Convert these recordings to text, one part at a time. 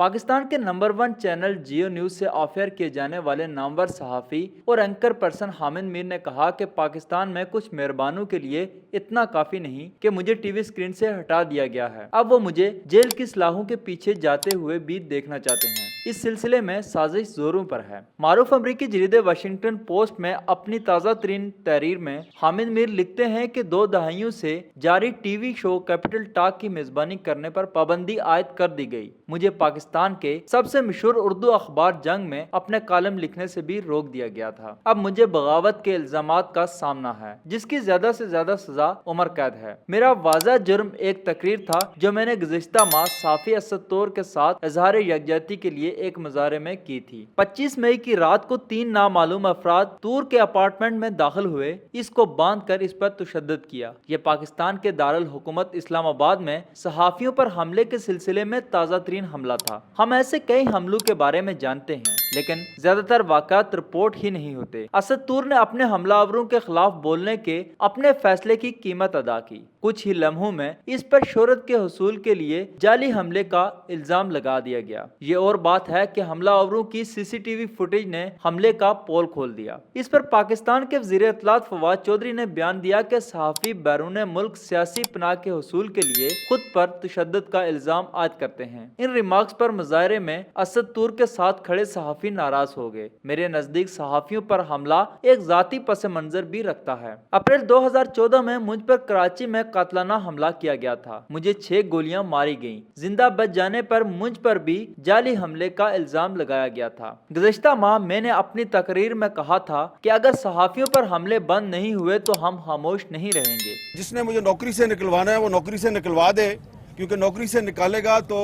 پاکستان کے number 1 channel Jio news سے of year کیے جانے والے نامور صحافی اور اینکر پرسن حامد میر نے کہا کہ پاکستان میں کچھ مہربانوں کے لیے اتنا کافی نہیں کہ مجھے ٹی وی اسکرین سے ہٹا دیا گیا ہے، اب وہ مجھے جیل کی سلاخوں کے پیچھے جاتے ہوئے بھی دیکھنا چاہتے ہیں۔ اس سلسلے میں سازش زوروں پر ہے۔ معروف امریکی جریدے واشنگٹن پوسٹ میں اپنی تازہ ترین تحریر میں حامد میر لکھتے ہیں کہ 2 دہائیوں سے جاری ٹی وی شو کیپٹل ٹاک کی میزبانی کرنے پر پابندی عائد کر دی گئی۔ مجھے پاکستان کے سب سے مشہور اردو اخبار جنگ میں اپنے کالم لکھنے سے بھی روک دیا گیا تھا۔ اب مجھے بغاوت کے الزامات کا سامنا ہے، جس کی زیادہ سے زیادہ سزا عمر قید ہے۔ میرا واضح جرم ایک تقریر تھا جو میں نے گزشتہ ماہ صحافی اسد طور کے ساتھ اظہار یکجہتی کے لیے ایک مظاہرے میں کی تھی۔ 25 مئی کی رات کو 3 نامعلوم افراد طور کے اپارٹمنٹ میں داخل ہوئے، اس کو باندھ کر اس پر تشدد کیا۔ یہ پاکستان کے دارالحکومت اسلام آباد میں صحافیوں پر حملے کے سلسلے میں تازہ ترین حملہ تھا۔ ہم ایسے کئی حملوں کے بارے میں جانتے ہیں، لیکن زیادہ تر واقعات رپورٹ ہی نہیں ہوتے۔ اسد طور نے اپنے حملہ آوروں کے خلاف بولنے کے اپنے فیصلے کی قیمت ادا کی۔ کچھ ہی لمحوں میں اس پر شہرت کے حصول کے لیے جعلی حملے کا الزام لگا دیا گیا۔ یہ اور بات ہے کہ حملہ آوروں کی سی سی ٹی وی فوٹیج نے حملے کا پول کھول دیا۔ اس پر پاکستان کے وزیر اطلاعات فواد چودھری نے بیان دیا کہ صحافی بیرون ملک سیاسی پناہ کے حصول کے لیے خود پر تشدد کا الزام عائد کرتے ہیں۔ ان ریمارکس پر مظاہرے میں اسد طور کے ساتھ کھڑے صحافی ناراض ہو گئے۔ میرے نزدیک صحافیوں پر حملہ ایک ذاتی پس منظر بھی رکھتا ہے۔ اپریل 2014 میں مجھ پر کراچی میں قاتلانہ حملہ کیا گیا تھا۔ مجھے 6 گولیاں ماری گئیں۔ زندہ بچ جانے پر مجھ پر بھی جعلی حملے کا الزام لگایا گیا تھا۔ گزشتہ ماہ میں نے اپنی تقریر میں کہا تھا کہ اگر صحافیوں پر حملے بند نہیں ہوئے تو ہم خاموش نہیں رہیں گے۔ جس نے مجھے نوکری سے نکلوانا ہے وہ نوکری سے نکلوا دے، کیونکہ نوکری سے نکالے گا تو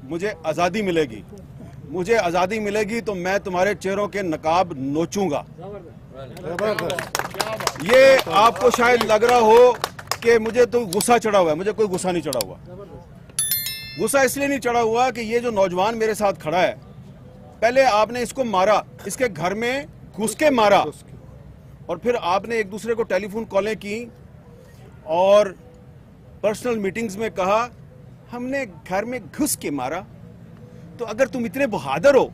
مجھے آزادی ملے گی۔ مجھے آزادی ملے گی تو میں تمہارے چہروں کے نقاب نوچوں گا۔ یہ آپ کو شاید لگ رہا ہو کہ مجھے تو غصہ چڑھا ہوا ہے، مجھے کوئی غصہ نہیں چڑھا ہوا۔ غصہ اس لیے نہیں چڑھا ہوا کہ یہ جو نوجوان میرے ساتھ کھڑا ہے، پہلے آپ نے اس کو مارا، اس کے گھر میں گھس کے مارا، اور پھر آپ نے ایک دوسرے کو ٹیلی فون کالیں کی اور پرسنل میٹنگز میں کہا ہم نے گھر میں گھس کے مارا۔ تو اگر تم اتنے بہادر ہو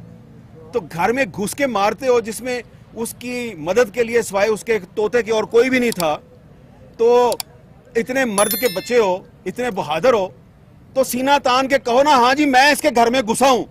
تو گھر میں گھس کے مارتے ہو جس میں اس کی مدد کے لیے سوائے اس کے طوطے کے اور کوئی بھی نہیں تھا، تو اتنے مرد کے بچے ہو، اتنے بہادر ہو، تو سینہ تان کے کہو نا ہاں جی میں اس کے گھر میں گھسا ہوں۔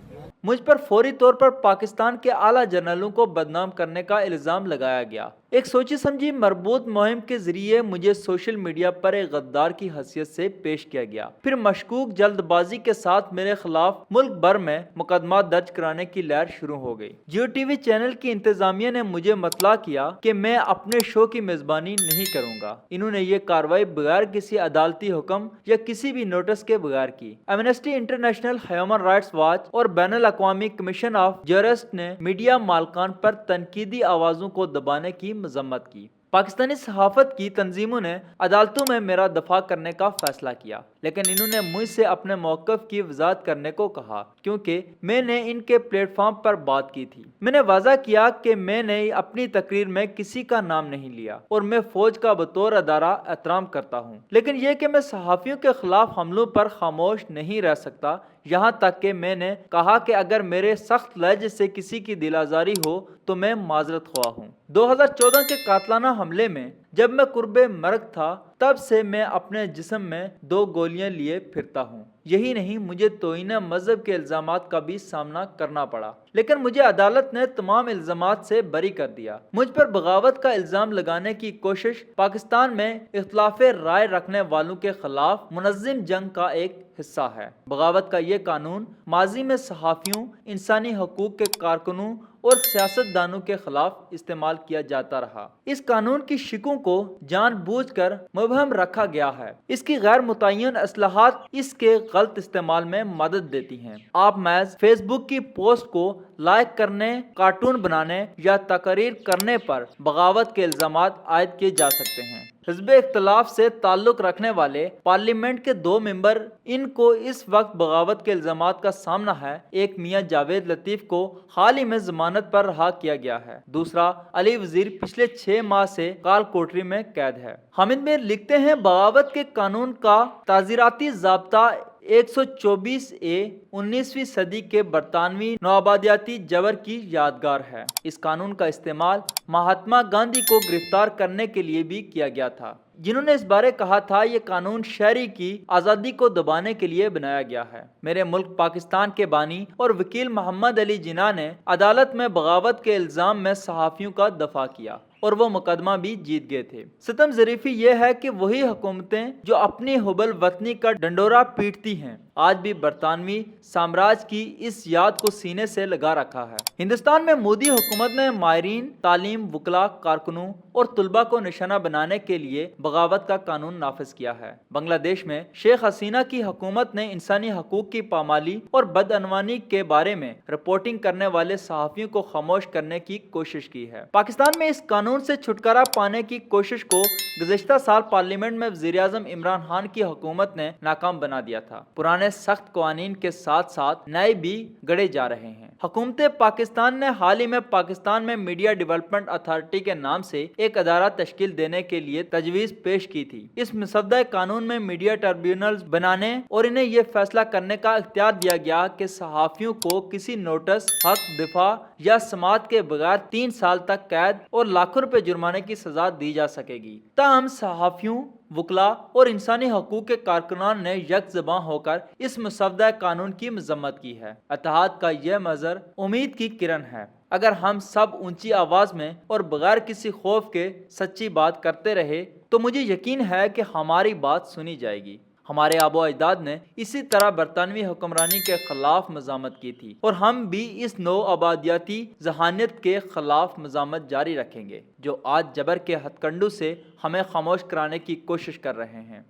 مجھ پر فوری طور پر پاکستان کے اعلیٰ جنرلوں کو بدنام کرنے کا الزام لگایا گیا۔ ایک سوچی سمجھی مربوط مہم کے ذریعے مجھے سوشل میڈیا پر ایک غدار کی حیثیت سے پیش کیا گیا۔ پھر مشکوک جلد بازی کے ساتھ میرے خلاف ملک بھر میں مقدمات درج کرانے کی لہر شروع ہو گئی۔ جیو ٹی وی چینل کی انتظامیہ نے مجھے مطلع کیا کہ میں اپنے شو کی میزبانی نہیں کروں گا۔ انہوں نے یہ کارروائی بغیر کسی عدالتی حکم یا کسی بھی نوٹس کے بغیر کی۔ Amnesty international, human rights watch اور بین الاقوامی کمیشن آف جرسٹ نے میڈیا مالکان پر تنقیدی آوازوں کو دبانے کی مذمت کی۔ پاکستانی صحافت کی تنظیموں نے عدالتوں میں میرا دفاع کرنے کا فیصلہ کیا، لیکن انہوں نے مجھ سے اپنے موقف کی وضاحت کرنے کو کہا، کیونکہ میں نے ان کے پلیٹ فارم پر بات کی تھی۔ میں نے واضح کیا کہ میں نے اپنی تقریر میں کسی کا نام نہیں لیا اور میں فوج کا بطور ادارہ احترام کرتا ہوں، لیکن یہ کہ میں صحافیوں کے خلاف حملوں پر خاموش نہیں رہ سکتا، یہاں تک کہ میں نے کہا کہ اگر میرے سخت لہجے سے کسی کی دل آزاری ہو تو میں معذرت خواہ ہوں۔ 2014 کے قاتلانہ حملے میں جب میں قرب مرگ تھا، تب سے میں اپنے جسم میں 2 گولیاں لیے پھرتا ہوں۔ یہی نہیں، مجھے توہین مذہب کے الزامات کا بھی سامنا کرنا پڑا، لیکن مجھے عدالت نے تمام الزامات سے بری کر دیا۔ مجھ پر بغاوت کا الزام لگانے کی کوشش پاکستان میں اختلاف رائے رکھنے والوں کے خلاف منظم جنگ کا ایک حصہ ہے۔ بغاوت کا یہ قانون ماضی میں صحافیوں، انسانی حقوق کے کارکنوں اور سیاست دانوں کے خلاف استعمال کیا جاتا رہا۔ اس قانون کی شقوں کو جان بوجھ کر مبہم رکھا گیا ہے۔ اس کی غیر متعین اصطلاحات اس کے غلط استعمال میں مدد دیتی ہیں۔ آپ محض فیس بک کی پوسٹ کو لائک کرنے، کارٹون بنانے یا تقریر کرنے پر بغاوت کے الزامات عائد کیے جا سکتے ہیں۔ حزب اختلاف سے تعلق رکھنے والے پارلیمنٹ کے 2 ممبر، ان کو اس وقت بغاوت کے الزامات کا سامنا ہے۔ ایک میاں جاوید لطیف کو حال ہی میں ضمانت پر رہا کیا گیا ہے، دوسرا علی وزیر پچھلے 6 ماہ سے کال کوٹری میں قید ہے۔ حامد میر لکھتے ہیں، بغاوت کے قانون کا تعزیراتی ضابطہ 124A 19ویں صدی کے برطانوی نوآبادیاتی جبر کی یادگار ہے۔ اس قانون کا استعمال مہاتما گاندھی کو گرفتار کرنے کے لیے بھی کیا گیا تھا، جنہوں نے اس بارے کہا تھا یہ قانون شہری کی آزادی کو دبانے کے لیے بنایا گیا ہے۔ میرے ملک پاکستان کے بانی اور وکیل محمد علی جناح نے عدالت میں بغاوت کے الزام میں صحافیوں کا دفاع کیا اور وہ مقدمہ بھی جیت گئے تھے۔ ستم ظریفی یہ ہے کہ وہی حکومتیں جو اپنی حب الوطنی کا ڈنڈورا پیٹتی ہیں آج بھی برطانوی سامراج کی اس یاد کو سینے سے لگا رکھا ہے۔ ہندوستان میں مودی حکومت نے ماہرین تعلیم، وکلاء، کارکنوں اور طلباء کو نشانہ بنانے کے لیے بغاوت کا قانون نافذ کیا ہے۔ بنگلہ دیش میں شیخ حسینہ کی حکومت نے انسانی حقوق کی پامالی اور بدعنوانی کے بارے میں رپورٹنگ کرنے والے صحافیوں کو خاموش کرنے کی کوشش کی ہے۔ پاکستان میں اس قانون سے چھٹکارا پانے کی کوشش کو گزشتہ سال پارلیمنٹ میں وزیر اعظم عمران خان کی حکومت نے ناکام بنا دیا تھا۔ پرانے سخت قوانین کے ساتھ ساتھ نئے بھی گڑے جا رہے ہیں۔ حکومت پاکستان نے حال ہی میں پاکستان میں میڈیا ڈیولپمنٹ اتھارٹی کے نام سے ایک ادارہ تشکیل دینے کے لیے تجویز پیش کی تھی۔ اس مسودہ قانون میں میڈیا ٹربیونلز بنانے اور انہیں یہ فیصلہ کرنے کا اختیار دیا گیا کہ صحافیوں کو کسی نوٹس، حق دفاع یا سماعت کے بغیر 3 سال تک قید اور لاکھوں روپے جرمانے کی سزا دی جا سکے گی۔ تاہم صحافیوں، وکلاء اور انسانی حقوق کے کارکنان نے یک زباں ہو کر اس مسودہ قانون کی مذمت کی ہے۔ اتحاد کا یہ منظر امید کی کرن ہے۔ اگر ہم سب اونچی آواز میں اور بغیر کسی خوف کے سچی بات کرتے رہے تو مجھے یقین ہے کہ ہماری بات سنی جائے گی۔ ہمارے آباء و اجداد نے اسی طرح برطانوی حکمرانی کے خلاف مزاحمت کی تھی اور ہم بھی اس نو آبادیاتی ذہانت کے خلاف مزاحمت جاری رکھیں گے جو آج جبر کے ہتھ کنڈوں سے ہمیں خاموش کرانے کی کوشش کر رہے ہیں۔